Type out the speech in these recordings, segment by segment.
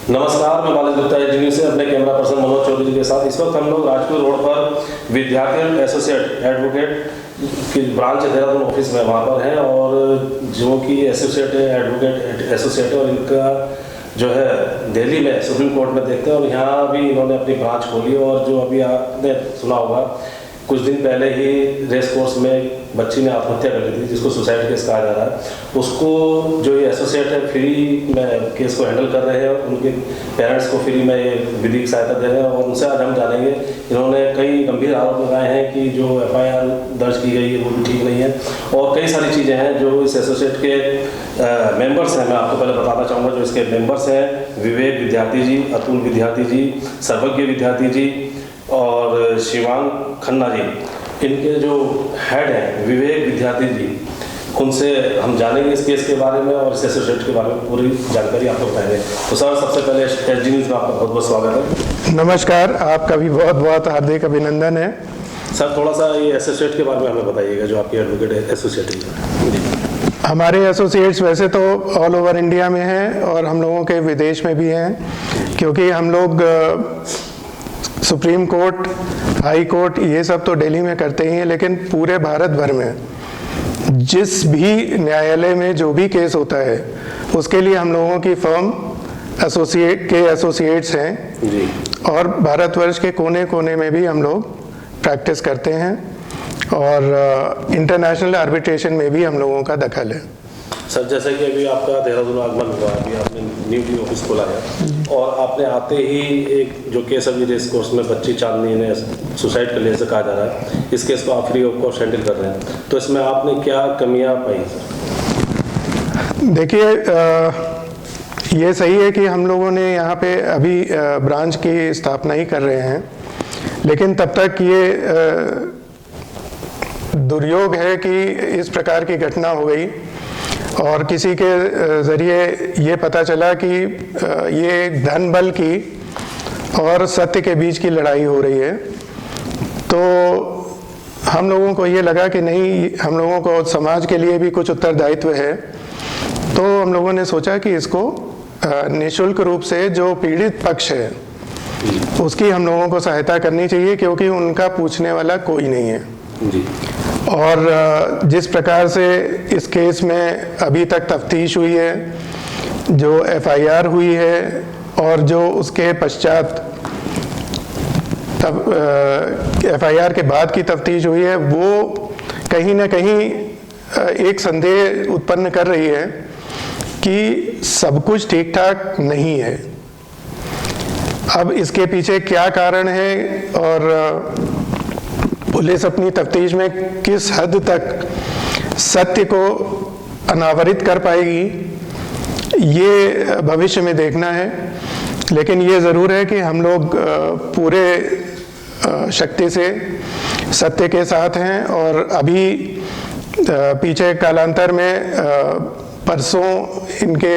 नमस्कार, मैं बालाजी गुप्ता एजीन्यू से अपने कैमरा पर्सन मनोज चौधरी के साथ इस वक्त हम लोग राजपुर रोड पर विद्यार्थी एसोसिएट एडवोकेट की ब्रांच देहरादून ऑफिस में वहाँ पर हैं और जो कि एसोसिएट एडवोकेट एसोसिएट और इनका जो है दिल्ली में सुप्रीम कोर्ट में देखते हैं और यहाँ भी इन्होंने अपनी ब्रांच खोली। और जो अभी आपने सुना होगा कुछ दिन पहले ही रेस कोर्स में बच्ची ने आत्महत्या कर ली थी जिसको सुसाइड केस कहा जा रहा है, उसको जो ये एसोसिएट है फ्री में केस को हैंडल कर रहे हैं। उनके पेरेंट्स को फ्री में विधिक सहायता दे रहे हैं और उनसे आज हम जानेंगे। इन्होंने कई गंभीर आरोप लगाए हैं कि जो FIR दर्ज की गई है वो भी ठीक नहीं है और कई सारी चीज़ें हैं जो इस एसोसिएट के मेंबर्स हैं। मैं आपको पहले बताना चाहूँगा जो इसके मेंबर्स हैं, विवेक विद्यार्थी जी, अतुल विद्यार्थी जी, सर्वज्ञ विद्यार्थी जी और शिवांग खन्ना जी। इनके जो हेड हैं विवेक विद्यार्थी जी, उनसे हम जानेंगे इस केस के बारे में और इस एसोसिएट के बारे में पूरी जानकारी आपको बताएंगे। तो सर, सबसे पहले एसडी न्यूज़ में आपका बहुत बहुत स्वागत है। नमस्कार, आपका भी बहुत बहुत हार्दिक अभिनंदन है। सर, थोड़ा सा ये एसोसिएट के बारे में हमें बताइएगा जो आपकी एडवोकेट एसोसिएट है। हमारे एसोसिएट्स वैसे तो ऑल ओवर इंडिया में हैं और हम लोगों के विदेश में भी हैं, क्योंकि हम लोग सुप्रीम कोर्ट, हाई कोर्ट ये सब तो दिल्ली में करते ही हैं, लेकिन पूरे भारत भर में जिस भी न्यायालय में जो भी केस होता है उसके लिए हम लोगों की फर्म एसोसिएट्स हैं जी। और भारतवर्ष के कोने कोने में भी हम लोग प्रैक्टिस करते हैं और इंटरनेशनल आर्बिट्रेशन में भी हम लोगों का दखल है। सर, जैसे कि अभी आपका देहरादून आगमन हुआ, अभी आपने न्यूली ऑफिस खोला है और आपने आते ही एक जो केस अभी रेस कोर्स में बच्ची चांदनी ने सुसाइड कर लिया से कहा जा रहा है, इस केस को आप फ्री ऑफ कॉस्ट हैंडल कर रहे हैं, तो इसमें आपने क्या कमियां पाई सर? देखिए, ये सही है कि हम लोगों ने यहाँ पे अभी ब्रांच की स्थापना ही कर रहे हैं, लेकिन तब तक ये दुर्योग है कि इस प्रकार की घटना हो गई और किसी के ज़रिए ये पता चला कि ये धन बल की और सत्य के बीच की लड़ाई हो रही है। तो हम लोगों को ये लगा कि नहीं, हम लोगों को समाज के लिए भी कुछ उत्तरदायित्व है, तो हम लोगों ने सोचा कि इसको निःशुल्क रूप से जो पीड़ित पक्ष है उसकी हम लोगों को सहायता करनी चाहिए, क्योंकि उनका पूछने वाला कोई नहीं है जी। और जिस प्रकार से इस केस में अभी तक तफ्तीश हुई है, जो FIR हुई है और जो उसके पश्चात FIR के बाद की तफ्तीश हुई है, वो कहीं ना कहीं एक संदेह उत्पन्न कर रही है कि सब कुछ ठीक ठाक नहीं है। अब इसके पीछे क्या कारण है और पुलिस अपनी तफ्तीश में किस हद तक सत्य को अनावरित कर पाएगी, ये भविष्य में देखना है। लेकिन ये ज़रूर है कि हम लोग पूरे शक्ति से सत्य के साथ हैं और अभी पीछे कालांतर में परसों इनके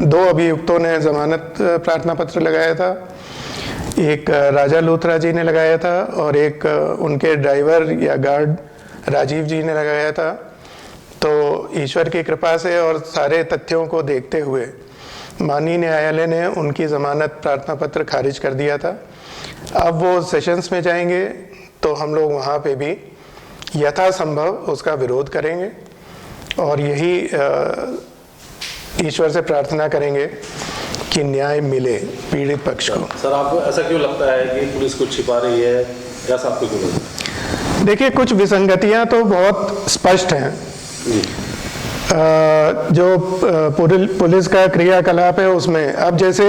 2 अभियुक्तों ने जमानत प्रार्थना पत्र लगाया था। एक राजा लूथरा जी ने लगाया था और एक उनके ड्राइवर या गार्ड राजीव जी ने लगाया था। तो ईश्वर की कृपा से और सारे तथ्यों को देखते हुए माननीय न्यायालय ने उनकी ज़मानत प्रार्थना पत्र खारिज कर दिया था। अब वो सेशंस में जाएंगे तो हम लोग वहाँ पे भी यथासंभव उसका विरोध करेंगे और यही ईश्वर से प्रार्थना करेंगे कि न्याय मिले पीड़ित पक्ष को। सर, आपको ऐसा क्यों लगता है कि पुलिस कुछ छिपा रही है, ऐसा आपको क्यों लगता है? देखिए, कुछ विसंगतियां तो बहुत स्पष्ट हैं। जो पुलिस का क्रियाकलाप है उसमें अब जैसे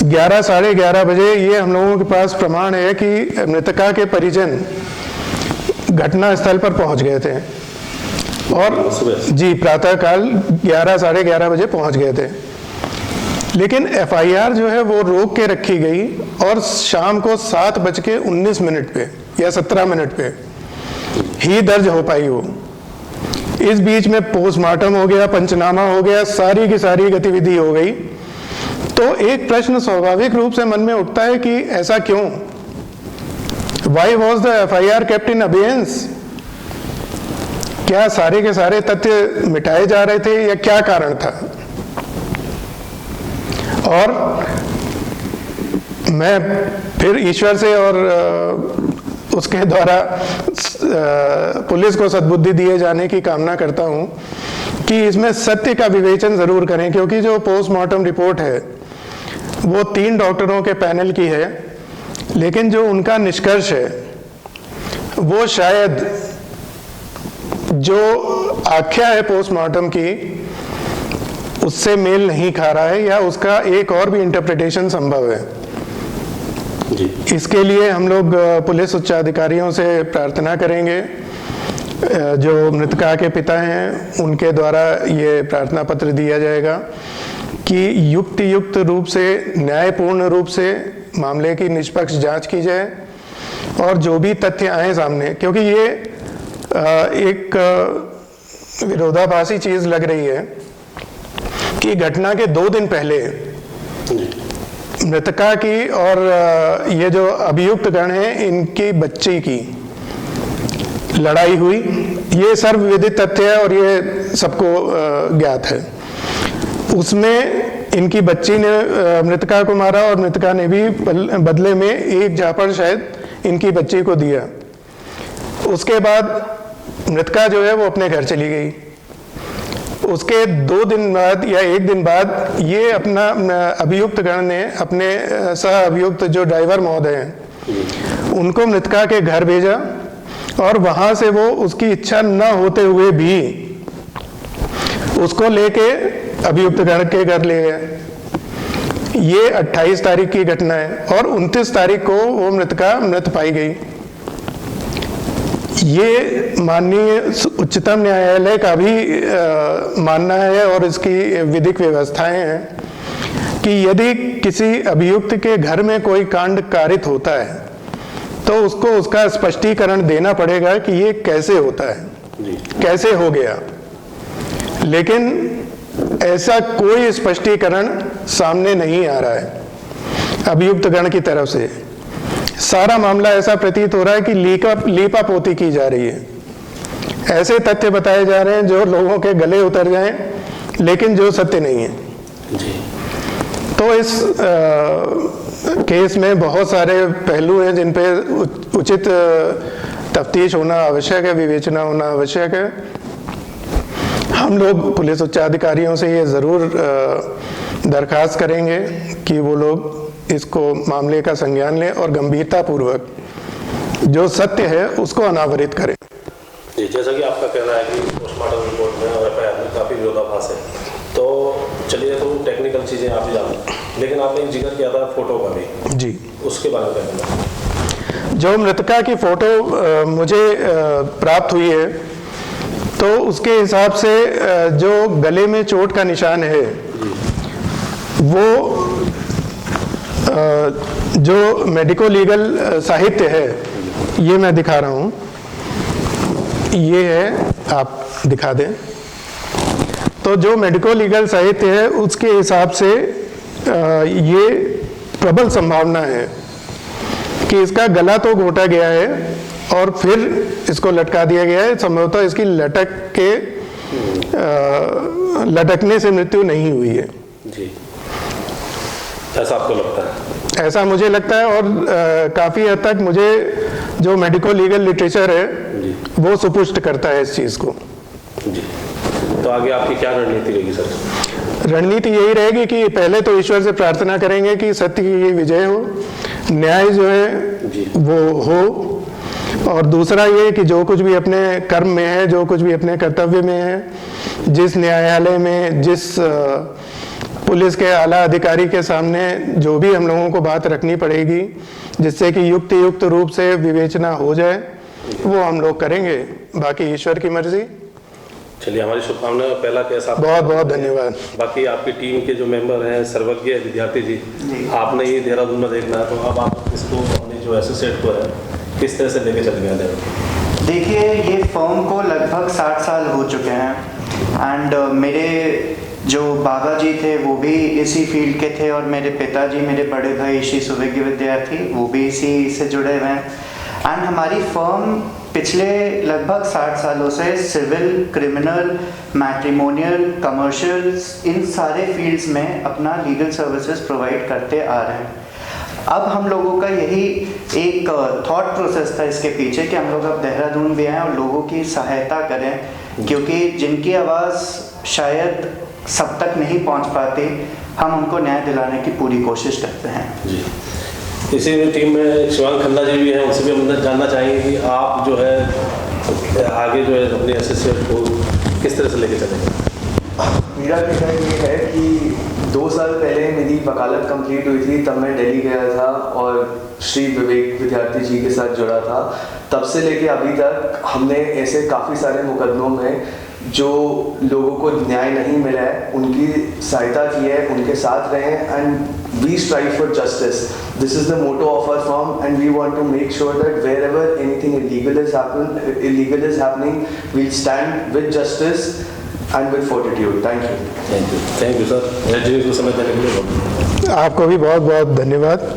11 साढ़े 11 बजे ये हम लोगों के पास प्रमाण है कि मृतका के परिजन घटना स्थल पर पहुंच गए थे और जी प्रातःकाल 11 साढ़े 11 बजे पहुंच गए थे, लेकिन FIR जो है वो रोक के रखी गई और शाम को 7:19 पे या 17 मिनट पे ही दर्ज हो पाई वो। इस बीच में पोस्टमार्टम हो गया, पंचनामा हो गया, सारी की सारी गतिविधि हो गई। तो एक प्रश्न स्वाभाविक रूप से मन में उठता है कि ऐसा क्यों? Why was the FIR kept in abeyance? क्या सारे के सारे तथ्य मिटाए जा रहे थे या क्या कारण था? और मैं फिर ईश्वर से और उसके द्वारा पुलिस को सद्बुद्धि दिए जाने की कामना करता हूं कि इसमें सत्य का विवेचन जरूर करें, क्योंकि जो पोस्टमार्टम रिपोर्ट है वो 3 डॉक्टरों के पैनल की है, लेकिन जो उनका निष्कर्ष है वो शायद जो आख्या है पोस्टमार्टम की उससे मेल नहीं खा रहा है, या उसका एक और भी इंटरप्रिटेशन संभव है। इसके लिए हम लोग पुलिस उच्चाधिकारियों से प्रार्थना करेंगे, जो मृतका के पिता हैं उनके द्वारा ये प्रार्थना पत्र दिया जाएगा कि युक्त रूप से, न्यायपूर्ण रूप से मामले की निष्पक्ष जांच की जाए और जो भी तथ्य आए सामने, क्योंकि ये एक विरोधाभासी चीज लग रही है कि घटना के 2 दिन पहले मृतका की और ये जो अभियुक्त गण हैं इनकी बच्ची की लड़ाई हुई। ये सर्वविदित तथ्य है और ये सबको ज्ञात है। उसमें इनकी बच्ची ने मृतका को मारा और मृतका ने भी बदले में एक झापड़ शायद इनकी बच्ची को दिया। उसके बाद मृतका जो है वो अपने घर चली गई। उसके 2 दिन बाद या 1 दिन बाद ये अपना अभियुक्त गण ने अपने सह अभियुक्त जो ड्राइवर महोदय हैं उनको मृतका के घर भेजा और वहां से वो उसकी इच्छा न होते हुए भी उसको लेके अभियुक्त गण के घर ले गए। ये 28 तारीख की घटना है और 29 तारीख को वो मृतका मृत पाई गई। ये माननीय उच्चतम न्यायालय का भी मानना है और इसकी विधिक व्यवस्थाएं हैं कि यदि किसी अभियुक्त के घर में कोई कांड कारित होता है तो उसको उसका स्पष्टीकरण देना पड़ेगा कि ये कैसे होता है, कैसे हो गया। लेकिन ऐसा कोई स्पष्टीकरण सामने नहीं आ रहा है अभियुक्त गण की तरफ से। सारा मामला ऐसा प्रतीत हो रहा है कि लीपा पोती की जा रही है। ऐसे तथ्य बताए जा रहे हैं जो लोगों के गले उतर जाएं, लेकिन जो सत्य नहीं है। तो इस केस में बहुत सारे पहलू हैं जिन पे उचित तफ्तीश होना आवश्यक है, विवेचना होना आवश्यक है। हम लोग पुलिस उच्चाधिकारियों से ये ज़रूर दरखास्त करेंगे कि वो लोग इसको मामले का संज्ञान लें और गंभीरता पूर्वक जो सत्य है उसको अनावरित करें। जी, जैसा कि आपका कहना है कि पोस्टमार्टम रिपोर्ट में और एफआईआर में काफ़ी विरोधाभास है, तो चलिए तो टेक्निकल चीज़ें आप ही जानते हैं, लेकिन आपने एक जिक्र किया था फोटो का भी। जी, उसके बारे में क्या कहना है? जो मृतका की फोटो मुझे प्राप्त हुई है तो उसके हिसाब से जो गले में चोट का निशान है वो जो मेडिको लीगल साहित्य है ये मैं दिखा रहा हूँ, ये है, आप दिखा दें। तो जो मेडिको लीगल साहित्य है उसके हिसाब से ये प्रबल संभावना है कि इसका गला तो घोटा गया है और फिर इसको लटका दिया गया है। संभवतः इसकी लटकने से मृत्यु नहीं हुई है। जी, ऐसा आपको लगता है? ऐसा मुझे लगता है और काफ़ी हद तक मुझे जो मेडिको लीगल लिटरेचर है वो सुपुष्ट करता है इस चीज़ को। जी, तो आगे आपकी क्या रणनीति रहेगी सर? रणनीति यही रहेगी कि पहले तो ईश्वर से प्रार्थना करेंगे कि सत्य की विजय हो, न्याय जो है वो हो, और दूसरा ये कि जो कुछ भी अपने कर्म में है, जो कुछ भी अपने कर्तव्य में है, जिस न्यायालय में, जिस पुलिस के आला अधिकारी के सामने जो भी हम लोगों को बात रखनी पड़ेगी जिससे कि युक्त रूप से विवेचना हो जाए, वो हम लोग करेंगे। बाकी ईश्वर की मर्जी। चलिए, हमारी शुभकामनाएं। पहला केस आप बहुत बहुत धन्यवाद। बाकी आपकी टीम के जो मेंबर हैं, सर्वज्ञ विद्यार्थी जी, आपने ये देहरादून में देखना है, तो अब आप इसको अपने जो एसोसिएट को है किस तरह से लेके चल गए हैं? देखिए, ये फर्म को लगभग 60 साल हो चुके हैं एंड मेरे जो बाबा जी थे वो भी इसी फील्ड के थे और मेरे पिताजी, मेरे बड़े भाई श्री सुविज्ञ विद्यार्थी, वो भी इसी से जुड़े हुए हैं। एंड हमारी फर्म पिछले लगभग 60 सालों से सिविल, क्रिमिनल, मैट्रिमोनियल, कमर्शियल, इन सारे फील्ड्स में अपना लीगल सर्विसेज प्रोवाइड करते आ रहे हैं। अब हम लोगों का यही एक थॉट प्रोसेस था इसके पीछे कि हम लोग अब देहरादून भी आएँ और लोगों की सहायता करें, क्योंकि जिनकी आवाज़ शायद सब तक नहीं पहुंच पाती, हम उनको न्याय दिलाने की पूरी कोशिश करते हैं। जी, इसी टीम में शिवांग खन्ना जी भी हैं, उनसे भी हम जानना चाहेंगे कि आप जो है आगे जो है अपने एसोसिएट को किस तरह से लेके चलेंगे। मेरा कहना ये है कि 2 साल पहले मेरी वकालत कंप्लीट हुई थी, तब मैं दिल्ली गया था और श्री विवेक विद्यार्थी जी के साथ जुड़ा था। तब से लेके अभी तक हमने ऐसे काफ़ी सारे मुकदमों में जो लोगों को न्याय नहीं मिला है उनकी सहायता की है, उनके साथ रहे हैं, and we strive for justice. This is the motto of our firm and we want to make sure that wherever anything illegal is happening, we'll stand with justice and with fortitude. Thank you. Thank you sir, समय देने के लिए। आपको भी बहुत बहुत धन्यवाद।